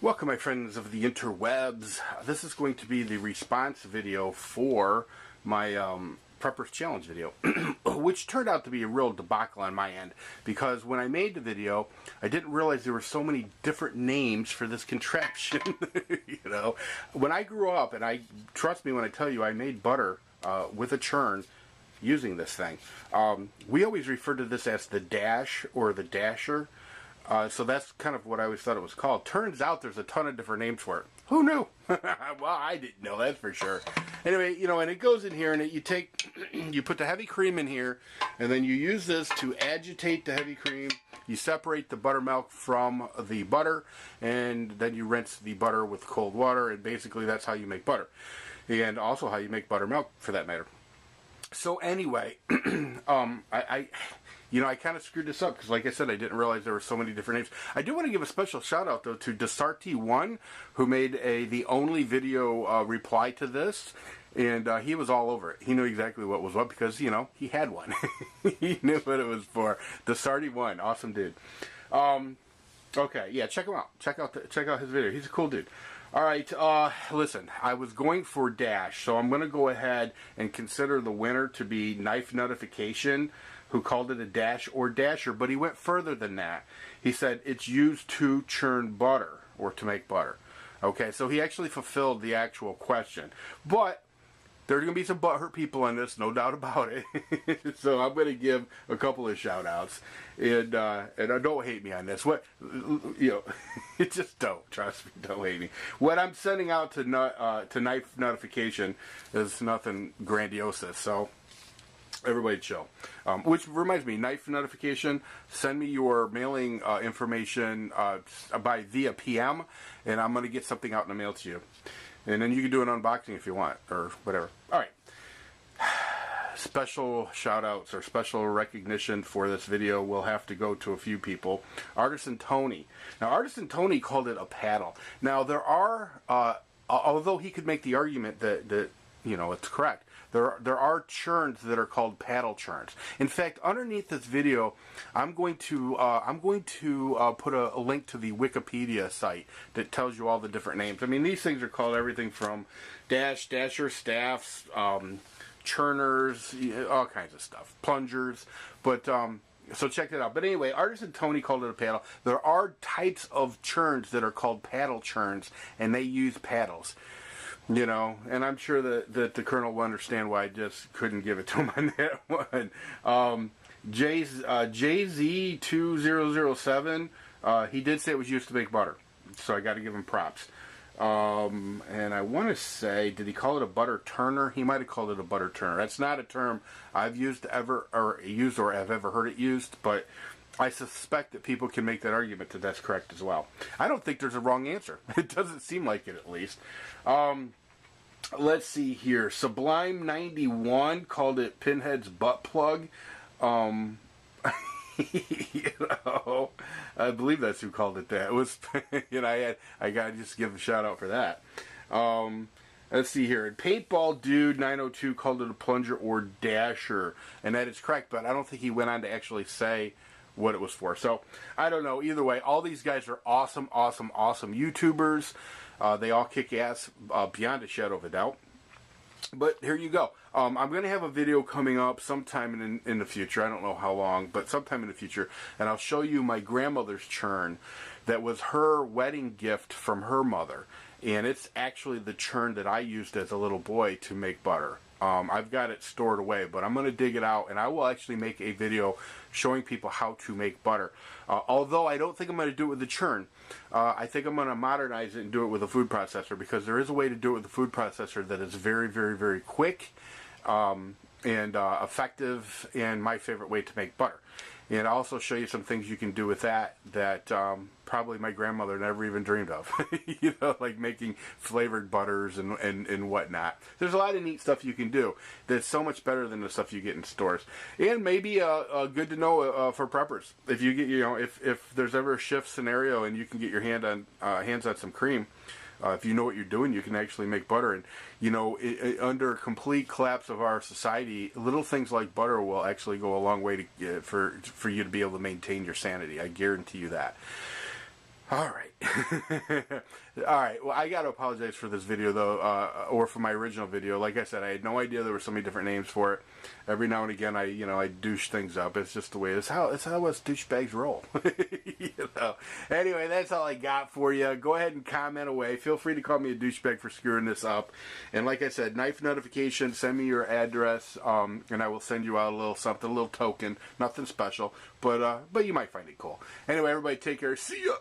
Welcome, my friends of the interwebs. This is going to be the response video for my Preppers Challenge video, which turned out to be a real debacle on my end, because when I made the video, I didn't realize there were so many different names for this contraption. You know, when I grew up, and trust me when I tell you, I made butter with a churn using this thing. We always referred to this as the dash or the dasher. So that's kind of what I always thought it was called. Turns out there's a ton of different names for it. Who knew? Well, I didn't know, that's for sure. Anyway, you know, and it goes in here, and you put the heavy cream in here, and then you use this to agitate the heavy cream. You separate the buttermilk from the butter, and then you rinse the butter with cold water, and basically that's how you make butter. And also how you make buttermilk, for that matter. So anyway, I kind of screwed this up because, like I said, I didn't realize there were so many different names. I do want to give a special shout out though to Desarty1, who made the only video reply to this, and he was all over it. He knew exactly what was what because he had one. He knew what it was for. Desarty1, awesome dude. Okay, yeah, check him out. Check out his video. He's a cool dude. All right, listen, I was going for Dash, so I'm going to go ahead and consider the winner to be Knife Notification, who called it a dash or dasher, but he went further than that. He said it's used to churn butter or to make butter. Okay, so he actually fulfilled the actual question. But there's going to be some butthurt people on this, no doubt about it. So I'm going to give a couple of shout outs. And don't hate me on this. Just don't. Trust me, don't hate me. What I'm sending out to Knife Notification is nothing grandiose. So everybody chill. Which reminds me, Knife Notification, send me your mailing information via PM, and I'm going to get something out in the mail to you. And then you can do an unboxing if you want, or whatever. All right. Special shout-outs or special recognition for this video will have to go to a few people. Artisan Tony. Now, Artisan Tony called it a paddle. Now, there are, although he could make the argument that it's correct, there are churns that are called paddle churns. In fact, underneath this video, I'm going to put a link to the Wikipedia site that tells you all the different names. I mean, these things are called everything from dasher, staffs, churners, all kinds of stuff, plungers. But so check that out. But anyway, Artisan Tony called it a paddle. There are types of churns that are called paddle churns, and they use paddles. And I'm sure that the Colonel will understand why I just couldn't give it to him on that one. JZ2007, he did say it was used to make butter, so I got to give him props. And I want to say, did he call it a butter turner? He might have called it a butter turner. That's not a term I've used or have ever heard it used, but I suspect that people can make that argument that that's correct as well. I don't think there's a wrong answer. It doesn't seem like it, at least. Let's see here. Sublime91 called it Pinhead's butt plug. I believe that's who called it that. It was, I gotta just give a shout out for that. Let's see here. Paintball Dude 902 called it a plunger or dasher, and that is correct. But I don't think he went on to actually say what it was for. So I don't know. Either way, all these guys are awesome YouTubers. They all kick ass beyond a shadow of a doubt. But here you go. I'm going to have a video coming up sometime in the future. I don't know how long, but sometime in the future. And I'll show you my grandmother's churn that was her wedding gift from her mother. And it's actually the churn that I used as a little boy to make butter. I've got it stored away, but I'm going to dig it out, and I will actually make a video showing people how to make butter. Although I don't think I'm going to do it with the churn. I think I'm going to modernize it and do it with a food processor, because there is a way to do it with a food processor that is very, very, very quick and effective, and my favorite way to make butter. And I'll also show you some things you can do with that probably my grandmother never even dreamed of. Like making flavored butters and whatnot. There's a lot of neat stuff you can do that's so much better than the stuff you get in stores. And maybe good to know for preppers. If you get, if there's ever a shift scenario and you can get your hands on some cream, if you know what you're doing, you can actually make butter. And, under complete collapse of our society, little things like butter will actually go a long way to for you to be able to maintain your sanity. I guarantee you that. All right. All right. Well, I got to apologize for this video, though, or for my original video. Like I said, I had no idea there were so many different names for it. Every now and again, I douche things up. It's just the way it's how us douchebags roll. Anyway, that's all I got for you. Go ahead and comment away. Feel free to call me a douchebag for screwing this up. And like I said, knife notification. Send me your address, and I will send you out a little something, a little token. Nothing special, but you might find it cool. Anyway, everybody, take care. See ya.